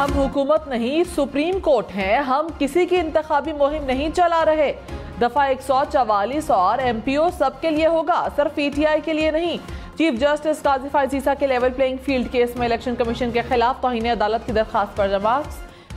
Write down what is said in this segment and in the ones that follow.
हम हुकूमत नहीं सुप्रीम कोर्ट हैं, हम किसी की इंतखाबी मुहिम नहीं चला रहे। दफा 144 और MPO सबके लिए होगा, सिर्फ PTI के लिए नहीं। चीफ जस्टिस काजी फायजीसा के लेवल प्लेइंग फील्ड केस में इलेक्शन कमीशन के खिलाफ तौहीन अदालत की दरखास्त पर जवाब।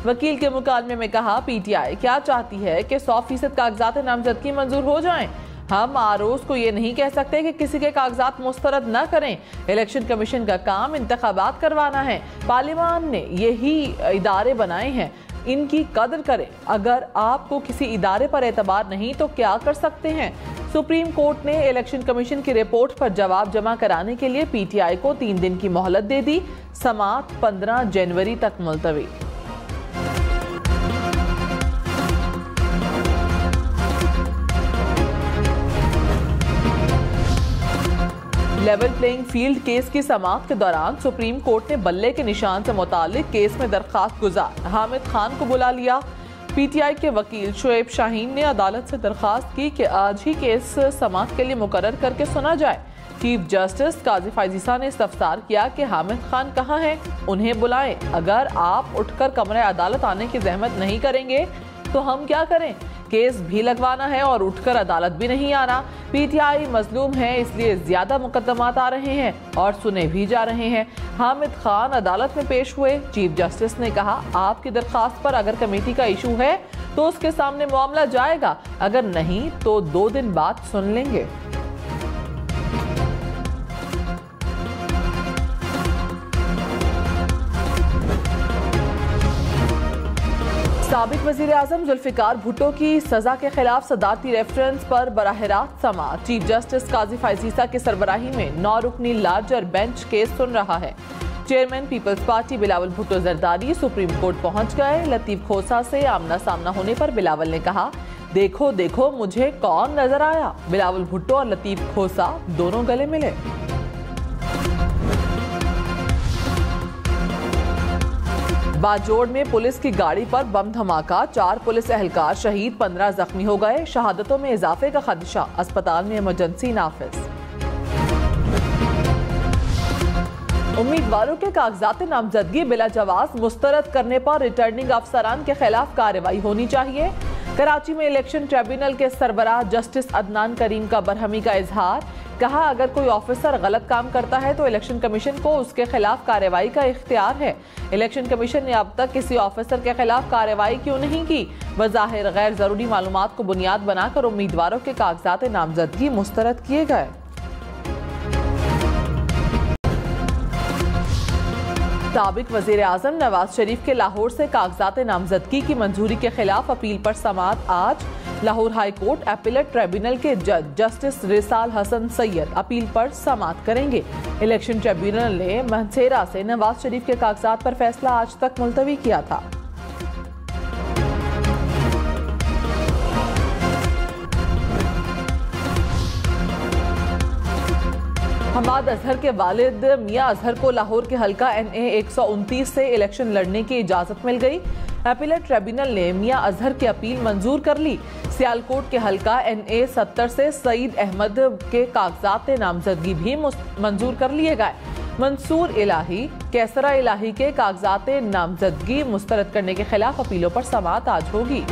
वकील के मुकालमे में कहा, PTI क्या चाहती है कि 100% कागजात नामजदगी मंजूर हो जाएं। हम ROs को ये नहीं कह सकते कि किसी के कागजात मुस्तरद न करें। इलेक्शन कमीशन का काम इंतखाबात करवाना है। पार्लियामान ने यही इदारे बनाए हैं, इनकी कदर करें। अगर आपको किसी इदारे पर एतबार नहीं तो क्या कर सकते हैं। सुप्रीम कोर्ट ने इलेक्शन कमीशन की रिपोर्ट पर जवाब जमा कराने के लिए PTI को 3 दिन की मोहलत दे दी। समाअत 15 जनवरी तक मुलतवी। लेवल प्लेइंग फील्ड केस की समाअत के दौरान सुप्रीम कोर्ट ने बल्ले के निशान से मुतालिक केस में दरखास्त गुजार हामिद खान को बुला लिया। PTI के वकील शुएब शाहीन ने अदालत से दरखास्त की कि आज ही केस समाअत के लिए मुकर्रर करके सुना जाए। चीफ जस्टिस काजी फायजीसा ने इस्तफसार किया कि हामिद खान कहाँ हैं, उन्हें बुलाएं। अगर आप उठकर कमरे अदालत आने की जहमत नहीं करेंगे तो हम क्या करें। केस भी लगवाना है और उठकर अदालत भी नहीं आना। PTI मजलूम है, इसलिए ज्यादा मुकदमात आ रहे हैं और सुने भी जा रहे हैं। हामिद खान अदालत में पेश हुए। चीफ जस्टिस ने कहा, आपकी दरखास्त पर अगर कमेटी का इशू है तो उसके सामने मामला जाएगा, अगर नहीं तो 2 दिन बाद सुन लेंगे। साबिक वजीर आजम जुल्फिकार भुट्टो की सजा के खिलाफ सदारती रेफरेंस पर बराह रास्त समाअत। चीफ जस्टिस काजी फायजीसा की सरबराही में 9 रुकनी लार्जर बेंच केस सुन रहा है। Chairman peoples party Bilawal Bhutto Zardari supreme court पहुंच गए। लतीफ खोसा से आमना सामना होने पर बिलावल ने कहा, देखो देखो मुझे कौन नजर आया। बिलावल भुट्टो और लतीफ खोसा दोनों गले मिले। बाजोड़ में पुलिस की गाड़ी पर बम धमाका, 4 पुलिस एहलकार शहीद, 15 जख्मी हो गए। शहादतों में इजाफे का खदशा, अस्पताल में इमरजेंसी नाफिज। उम्मीदवारों के कागजात नामजदगी बिला जवाज मुस्तरद करने पर रिटर्निंग अफसरान के खिलाफ कार्रवाई होनी चाहिए। कराची में इलेक्शन ट्रिब्यूनल के सरबराह जस्टिस अदनान करीम का बरहमी का इजहार। कहा, अगर कोई ऑफिसर गलत काम करता है तो इलेक्शन कमीशन को उसके खिलाफ कार्रवाई का इख्तियार है। इलेक्शन कमीशन ने अब तक किसी ऑफिसर के खिलाफ कार्रवाई क्यों नहीं की। बज़ाहिर गैर जरूरी मालूमात को बुनियाद बनाकर उम्मीदवारों के कागजात नामजदगी मुस्तरद किए गए। साबिक वजीर आजम नवाज शरीफ के लाहौर से कागजात नामजदगी की मंजूरी के खिलाफ अपील पर समाअत आज। Lahore high court appellate tribunal के जज जस्टिस रिसाल हसन सैयद अपील पर समाअत करेंगे। इलेक्शन ट्रिब्यूनल ने महसेरा से नवाज शरीफ के कागजात पर फैसला आज तक मुलतवी किया था। हमाद अजहर के वालिद मियां अजहर को लाहौर के हल्का NA 129 से इलेक्शन लड़ने की इजाजत मिल गई। एपीलेट ट्रिब्यूनल ने मियां अजहर की अपील मंजूर कर ली। सियालकोट के हल्का NA 70 से सईद अहमद के कागजात नामजदगी भी मंजूर कर लिए गए। मंसूर इलाही, कैसरा इलाही के कागजात नामजदगी मुस्तरद करने के खिलाफ अपीलों पर समाअत आज होगी।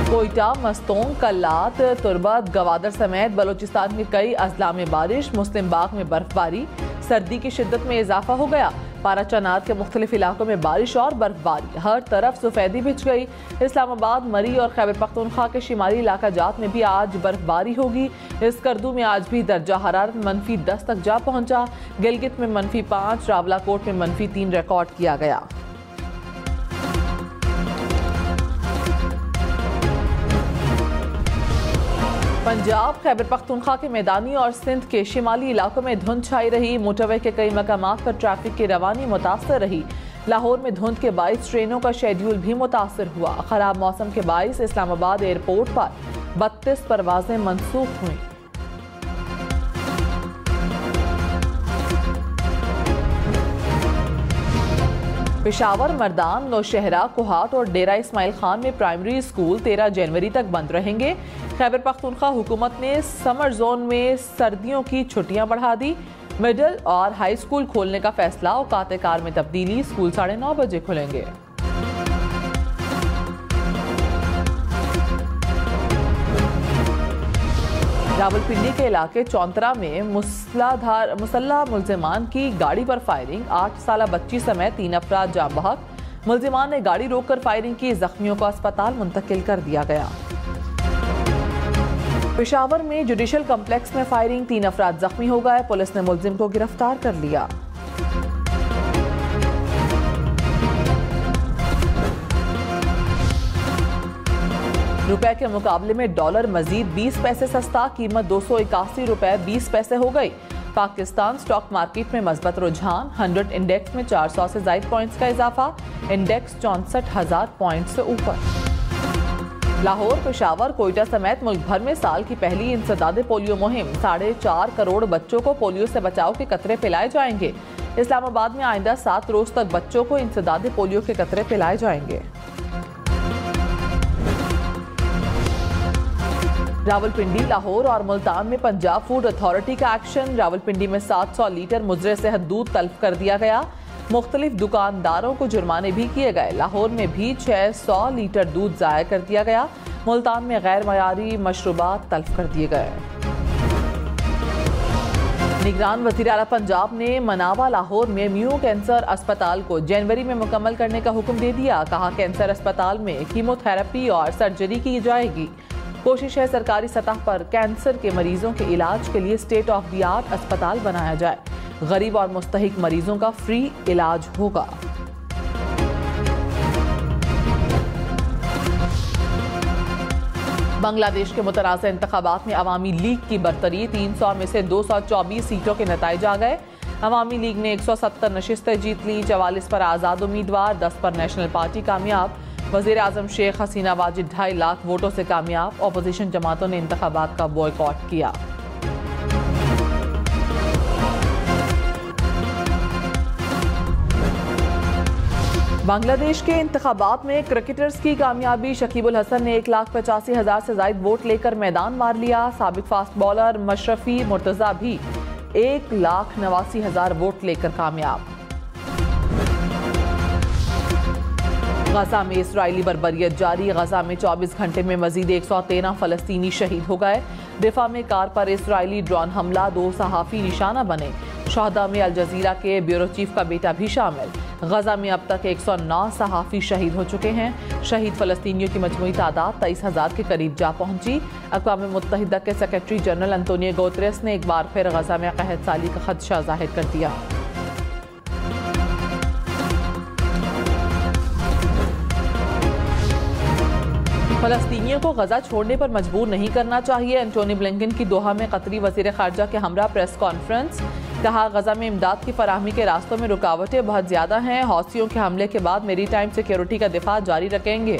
कोयटा, मस्तोंग, कल्लात, तुर्बत, गवादर समेत बलोचिस्तान के कई अजला में बारिश। मुस्लिम बाग में बर्फबारी, सर्दी की शिद्दत में इजाफा हो गया। पाराचनात के मुख्तलिफ इलाकों में बारिश और बर्फबारी, हर तरफ सफेदी बिछ गई। इस्लामाबाद, मरी और खैबर पख्तूनख्वा के शिमाली इलाका जात में भी आज बर्फबारी होगी। स्कर्दू में आज भी दर्जा हरारत -10 तक जा पहुंचा। गिलगित में -5, रावलाकोट में -3 रिकॉर्ड किया गया। पंजाब, खैबर पख्तूनख्वा के मैदानी और सिंध के शिमाली इलाकों में धुंध छाई रही। मोटरवे के कई मकामात पर ट्रैफिक की रवानी मुतासर रही। लाहौर में धुंध के बाइस ट्रेनों का शेड्यूल भी मुतासर हुआ। खराब मौसम के बाइस इस्लामाबाद एयरपोर्ट पर 32 परवाजें मनसूख हुई। पेशावर, मर्दान, नौशहरा, कोहाट और डेरा इस्माइल खान में प्राइमरी स्कूल 13 जनवरी तक बंद रहेंगे। खैबर पख्तूनख्वा हुकूमत ने समर जोन में सर्दियों की छुट्टियां बढ़ा दी। मिडिल और हाई स्कूल खोलने का फैसला, औकात कार में तब्दीली, स्कूल 9:30 बजे खुलेंगे। रावलपिंडी के इलाके चौंतरा में मुसल्लह मुल्जिमान की गाड़ी पर फायरिंग, 8 साला बच्ची समेत 3 अफराद जाँ बहक। मुल्जिमान ने गाड़ी रोककर फायरिंग की, जख्मियों को अस्पताल मुंतकिल कर दिया गया। पेशावर में जुडिशल कॉम्प्लेक्स में फायरिंग, 3 अफराद जख्मी हो गए, पुलिस ने मुल्जिम को गिरफ्तार कर लिया। रुपए के मुकाबले में डॉलर मजीद 20 पैसे सस्ता, कीमत 281 रुपए 20 पैसे हो गई। पाकिस्तान स्टॉक मार्केट में मजबूत रुझान, 100 इंडेक्स में 400 से ज्यादा पॉइंट्स का इजाफा, इंडेक्स 64,000 पॉइंट से ऊपर। लाहौर, पेशावर, कोयटा समेत मुल्क भर में साल की पहली इंसदादे पोलियो मुहिम, 4.5 करोड़ बच्चों को पोलियो से बचाव के कतरे पिलाए जाएंगे। इस्लामाबाद में आइंदा 7 रोज तक बच्चों को इंसदादे पोलियो के कतरे पिलाए जाएंगे। रावलपिंडी, लाहौर और मुल्तान में पंजाब फूड अथॉरिटी का एक्शन, रावलपिंडी में 700 लीटर मुजरे सेहत दूध तल्फ कर दिया गया, मुख्तलिफ दुकानदारों को जुर्माने भी किए गए। लाहौर में भी 600 लीटर दूध जाया कर दिया गया, मुल्तान में गैर मयारी मशरूबात तल्फ कर दिए गए। निगरान वज़ीर आला पंजाब ने मनावा लाहौर में म्यू कैंसर अस्पताल को जनवरी में मुकम्मल करने का हुक्म दे दिया। कहा, कैंसर अस्पताल में कीमोथेरेपी और सर्जरी की जाएगी। कोशिश है सरकारी सतह पर कैंसर के मरीजों के इलाज के लिए स्टेट ऑफ द आर्ट अस्पताल बनाया जाए। गरीब और मुस्तहिक मरीजों का फ्री इलाज होगा। बांग्लादेश के मुतनाज़ा इंतखाबात में अवामी लीग की बरतरी, 300 में से 224 सीटों के नतीजे आ गए। अवामी लीग ने 170 नशिस्तें जीत ली, 44 पर आज़ाद उम्मीदवार, 10 पर नेशनल पार्टी कामयाब। वज़ीर आज़म शेख हसीना वाजिद 2.5 लाख वोटों से कामयाब। अपोजिशन जमातों ने इंतखाबात का बॉयकॉट किया। बांग्लादेश के इंतखाबात में क्रिकेटर्स की कामयाबी, शकीबुल हसन ने 1,85,000 से ज्यादा वोट लेकर मैदान मार लिया। साबिक फास्ट बॉलर मशरफी मुर्तजा भी 1,89,000 वोट लेकर कामयाब। गजा में इसराइली बर्बरियत जारी, गजा में 24 घंटे में मजीद 113 फलस्तीनी शहीद हो गए। दिफा में कार पर इसराइली ड्रोन हमला, 2 सहाफ़ी निशाना बने। शहदा में अल जजीरा के ब्यूरो चीफ का बेटा भी शामिल। गजा में अब तक 109 सहाफ़ी शहीद हो चुके हैं। शहीद फलस्तीनियों की मजमूई तादाद 23,000 के करीब जा पहुंची। अक़वाम मुत्तहिदा के सेक्रेटरी जनरल अंतोनियो गुतेरेस ने एक बार फिर गजा में कहत साली का खदशा जाहिर कर दिया। फलस्तीनियों को गजा छोड़ने पर मजबूर नहीं करना चाहिए। एंटोनी ब्लिंकन की दोहा में कतरी वज़ीर ख़ारजा के हमरा प्रेस कॉन्फ्रेंस। कहा, गजा में इमदाद की फराहमी के रास्तों में रुकावटें बहुत ज़्यादा हैं। हौसियों के हमले के बाद मेरी टाइम सिक्योरिटी का दिफा जारी रखेंगे।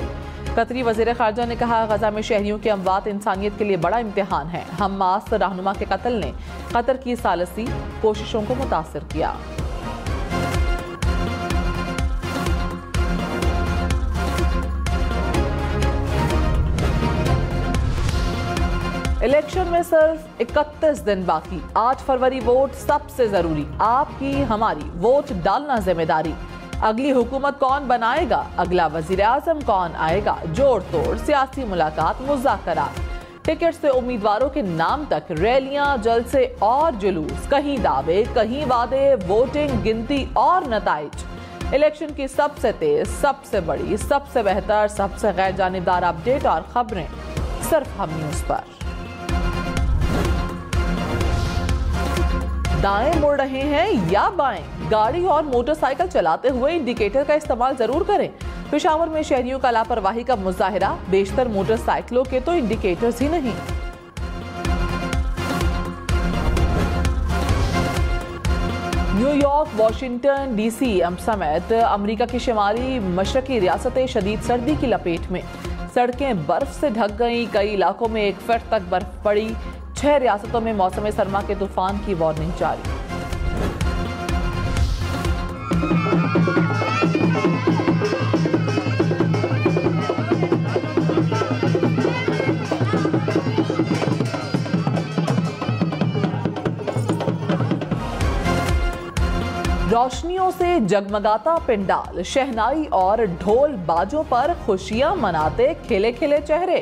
कतरी वज़ीर ख़ारजा ने कहा, गजा में शहरियों के अमवात इंसानियत के लिए बड़ा इम्तिहान है। हमास रहनुमा के कत्ल ने कतर की सालसी कोशिशों को मुतासिर किया। इलेक्शन में सिर्फ 31 दिन बाकी, 8 फरवरी वोट सबसे जरूरी। आपकी हमारी वोट डालना जिम्मेदारी। अगली हुकूमत कौन बनाएगा, अगला वजीर आजम कौन आएगा, जोड़ तोड़ सियासी मुलाकात, मुज़ाकरात, टिकट से उम्मीदवारों के नाम तक, रैलियां, जलसे और जुलूस, कहीं दावे कहीं वादे, वोटिंग, गिनती और नताइज। इलेक्शन की सबसे तेज, सबसे बड़ी, सबसे बेहतर, सबसे गैर जानिबदार अपडेट और खबरें सिर्फ हम न्यूज़ पर। दाएं मुड़ रहे हैं या बाएं, गाड़ी और मोटरसाइकिल चलाते हुए इंडिकेटर का इस्तेमाल जरूर करें। पेशावर में शहरियों का लापरवाही का मुजाहिरा, बेशतर मोटरसाइकिलों के तो इंडिकेटर्स ही नहीं। न्यूयॉर्क, वाशिंगटन डीसी समेत अमेरिका की शुमाली मशरकी रियासतें शदीद सर्दी की लपेट में। सड़कें बर्फ से ढक गई, कई इलाकों में 1 फीट तक बर्फ पड़ी। 6 रियासतों में मौसम सरमा के तूफान की वार्निंग जारी। रोशनियों से जगमगाता पिंडाल, शहनाई और ढोल बाजों पर खुशियां मनाते खिले खिले चेहरे।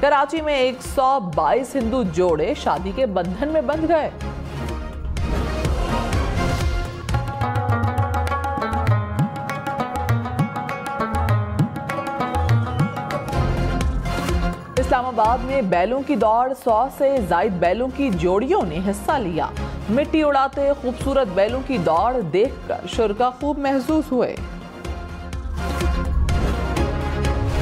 कराची में 122 हिंदू जोड़े शादी के बंधन में बंध गए। इस्लामाबाद में बैलों की दौड़, 100 से जायद बैलों की जोड़ियों ने हिस्सा लिया। मिट्टी उड़ाते खूबसूरत बैलों की दौड़ देखकर शुरा खूब महसूस हुए।